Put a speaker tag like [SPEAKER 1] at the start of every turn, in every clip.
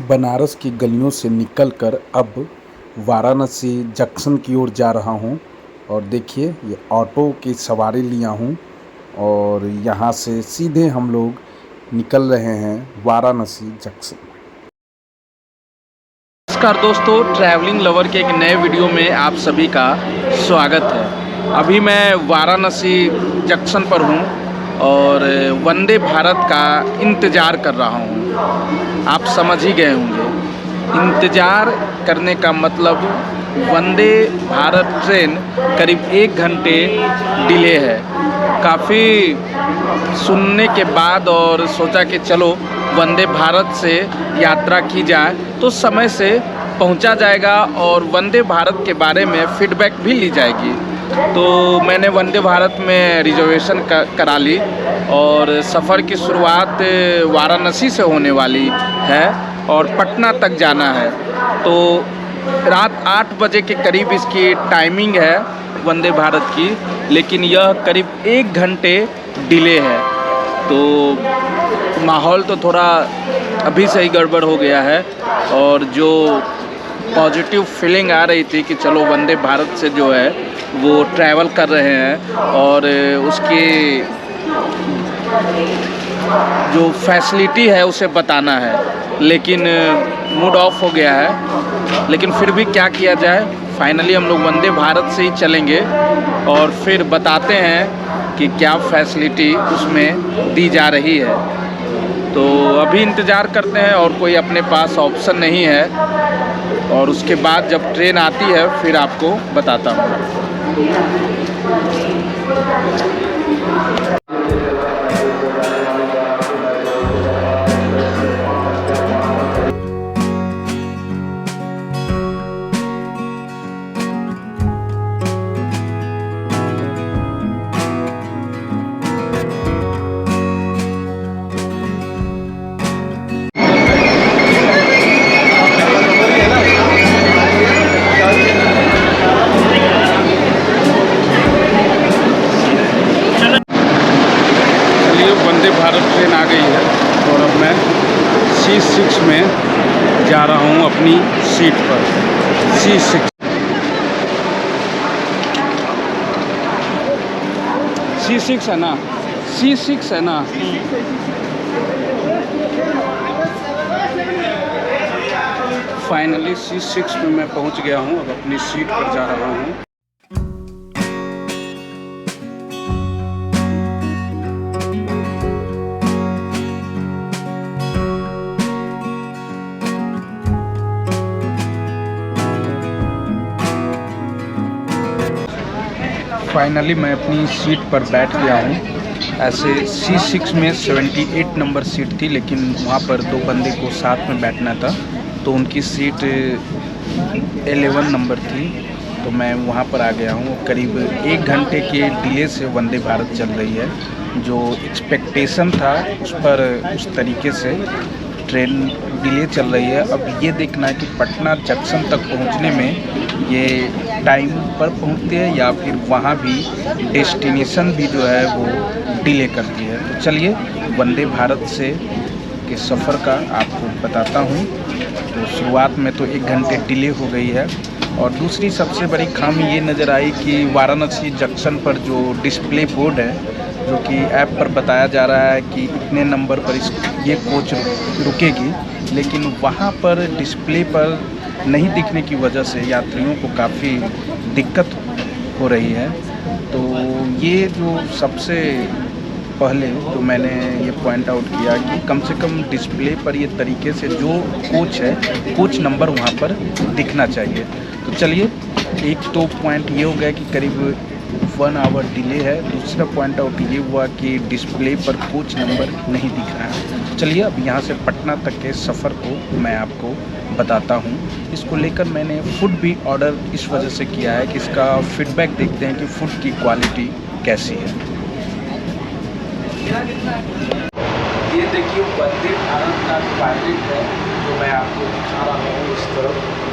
[SPEAKER 1] बनारस की गलियों से निकलकर अब वाराणसी जंक्शन की ओर जा रहा हूँ। और देखिए ये ऑटो की सवारी लिया हूँ और यहाँ से सीधे हम लोग निकल रहे हैं वाराणसी जंक्शन।
[SPEAKER 2] नमस्कार दोस्तों, ट्रैवलिंग लवर के एक नए वीडियो में आप सभी का स्वागत है। अभी मैं वाराणसी जंक्शन पर हूँ और वंदे भारत का इंतज़ार कर रहा हूँ। आप समझ ही गए होंगे, इंतज़ार करने का मतलब वंदे भारत ट्रेन करीब 1 घंटे डिले है। काफ़ी सुनने के बाद और सोचा कि चलो वंदे भारत से यात्रा की जाए तो समय से पहुंचा जाएगा और वंदे भारत के बारे में फीडबैक भी ली जाएगी। तो मैंने वंदे भारत में रिजर्वेशन करा ली और सफ़र की शुरुआत वाराणसी से होने वाली है और पटना तक जाना है। तो रात 8 बजे के करीब इसकी टाइमिंग है वंदे भारत की, लेकिन यह करीब 1 घंटे डिले है। तो माहौल तो थोड़ा अभी से ही गड़बड़ हो गया है और जो पॉजिटिव फीलिंग आ रही थी कि चलो वंदे भारत से जो है वो ट्रैवल कर रहे हैं और उसकी जो फैसिलिटी है उसे बताना है, लेकिन मूड ऑफ हो गया है। लेकिन फिर भी क्या किया जाए, फाइनली हम लोग वंदे भारत से ही चलेंगे और फिर बताते हैं कि क्या फैसिलिटी उसमें दी जा रही है। तो अभी इंतज़ार करते हैं और कोई अपने पास ऑप्शन नहीं है और उसके बाद जब ट्रेन आती है फिर आपको बताता हूँ। वंदे भारत ट्रेन आ गई है और अब मैं C6 में जा रहा हूँ अपनी सीट पर। C6 है ना, C6 है ना। फाइनली C6 में मैं पहुँच गया हूँ, अब अपनी सीट पर जा रहा हूँ। फाइनली मैं अपनी सीट पर बैठ गया हूँ। ऐसे C6 में 78 नंबर सीट थी, लेकिन वहाँ पर 2 बंदे को साथ में बैठना था तो उनकी सीट 11 नंबर थी, तो मैं वहाँ पर आ गया हूँ। करीब 1 घंटे के डिले से वंदे भारत चल रही है। जो एक्सपेक्टेशन था उस पर उस तरीके से ट्रेन डिले चल रही है। अब ये देखना है कि पटना जंक्शन तक पहुंचने में ये टाइम पर पहुंचती है या फिर वहाँ भी डेस्टिनेशन भी जो है वो डिले करती है। तो चलिए वंदे भारत से के सफ़र का आपको बताता हूँ। तो शुरुआत में तो 1 घंटे डिले हो गई है और दूसरी सबसे बड़ी खामी ये नज़र आई कि वाराणसी जंक्शन पर जो डिस्प्ले बोर्ड है, जो कि ऐप पर बताया जा रहा है कि इतने नंबर पर ये कोच रुकेगी, लेकिन वहाँ पर डिस्प्ले पर नहीं दिखने की वजह से यात्रियों को काफ़ी दिक्कत हो रही है। तो ये जो सबसे पहले तो मैंने ये पॉइंट आउट किया कि कम से कम डिस्प्ले पर ये तरीके से जो कोच है, कोच नंबर वहाँ पर दिखना चाहिए। तो चलिए, एक तो पॉइंट ये हो गया कि करीब 1 आवर डिले है। दूसरा पॉइंट आउट ये हुआ कि डिस्प्ले पर कोच नंबर नहीं दिख रहा है। चलिए अब यहाँ से पटना तक के सफ़र को मैं आपको बताता हूँ। इसको लेकर मैंने फूड भी ऑर्डर इस वजह से किया है कि इसका फीडबैक देखते हैं कि फ़ूड की क्वालिटी कैसी है। ये देखिए वंदे भारत का टॉयलेट है जो मैं आपको दिखा रहा हूँ इस तरफ।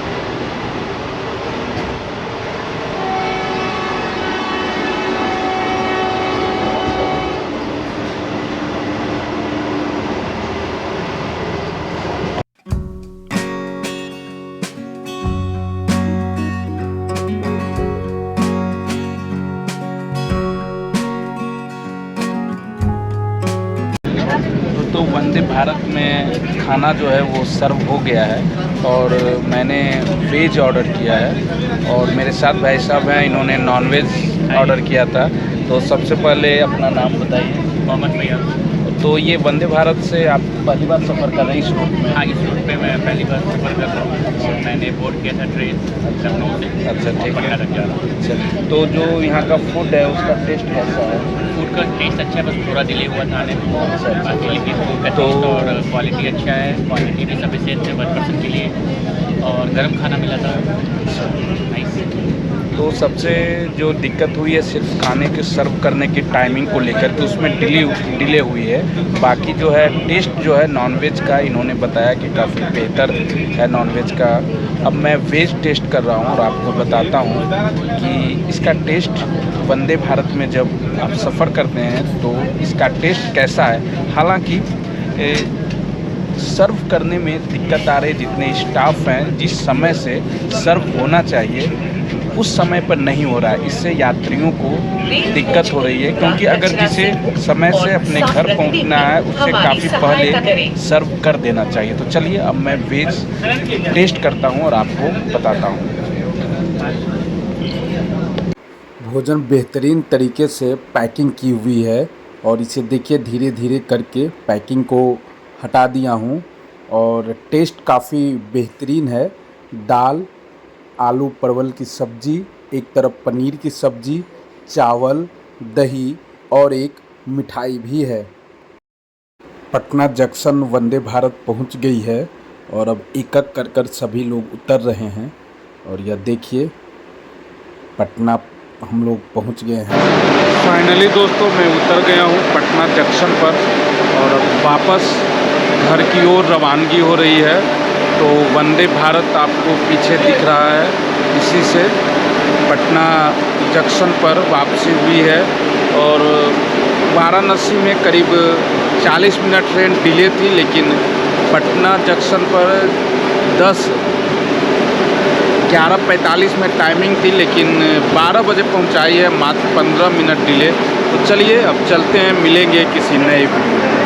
[SPEAKER 2] वंदे भारत में खाना जो है वो सर्व हो गया है और मैंने वेज ऑर्डर किया है और मेरे साथ भाई साहब हैं, इन्होंने नॉन वेज ऑर्डर किया था। तो सबसे पहले अपना नाम बताइए।
[SPEAKER 3] मोहम्मद भैया।
[SPEAKER 2] तो ये वंदे भारत से आप पहली बार सफ़र कर रहे हैं इस रूट में?
[SPEAKER 3] हाँ, इस रूट पे मैं पहली बार सफ़र कर रहा हूँ और मैंने बोर्ड किया था ट्रेन लखनऊ से।
[SPEAKER 2] अच्छा, ठीक है।
[SPEAKER 3] तक जा रहा हूँ।
[SPEAKER 2] अच्छा, तो जो यहाँ का फूड है उसका टेस्ट कैसा है?
[SPEAKER 3] फूड का टेस्ट अच्छा है, बस थोड़ा डिले हुआ था आने में। बाकी लेकिन फूड का
[SPEAKER 2] तो-
[SPEAKER 3] टेस्ट और क्वालिटी अच्छा है, क्वालिटी भी सफिशिएंट है 1 पर्सन के लिए और गर्म खाना मिला था। नाइस।
[SPEAKER 2] तो सबसे जो दिक्कत हुई है सिर्फ खाने के सर्व करने की टाइमिंग को लेकर के, उसमें डिले हुई है। बाकी जो है टेस्ट जो है नॉनवेज का इन्होंने बताया कि काफ़ी बेहतर है नॉनवेज का। अब मैं वेज टेस्ट कर रहा हूँ और आपको बताता हूँ कि इसका टेस्ट वंदे भारत में जब आप सफ़र करते हैं तो इसका टेस्ट कैसा है। हालांकि सर्व करने में दिक्कत आ रही, जितने स्टाफ हैं जिस समय से सर्व होना चाहिए उस समय पर नहीं हो रहा है। इससे यात्रियों को दिक्कत हो रही है, क्योंकि अगर जिसे समय से अपने घर पहुंचना है उससे काफ़ी पहले सर्व कर देना चाहिए। तो चलिए अब मैं वेज टेस्ट करता हूं और आपको बताता हूं।
[SPEAKER 1] भोजन बेहतरीन तरीके से पैकिंग की हुई है और इसे देखिए धीरे धीरे करके पैकिंग को हटा दिया हूँ और टेस्ट काफ़ी बेहतरीन है। दाल, आलू परवल की सब्ज़ी, एक तरफ पनीर की सब्ज़ी, चावल, दही और एक मिठाई भी है। पटना जंक्शन वंदे भारत पहुंच गई है और अब एक एक कर कर सभी लोग उतर रहे हैं और यह देखिए पटना हम लोग पहुंच गए हैं।
[SPEAKER 2] फाइनली दोस्तों मैं उतर गया हूं पटना जंक्शन पर और अब वापस घर की ओर रवानगी हो रही है। तो वंदे भारत आपको पीछे दिख रहा है, इसी से पटना जंक्शन पर वापसी हुई है और वाराणसी में करीब 40 मिनट ट्रेन डिले थी, लेकिन पटना जंक्शन पर 11:45 में टाइमिंग थी, लेकिन 12 बजे पहुंचाई है, मात्र 15 मिनट डिले। तो चलिए अब चलते हैं, मिलेंगे किसी नए वीडियो में।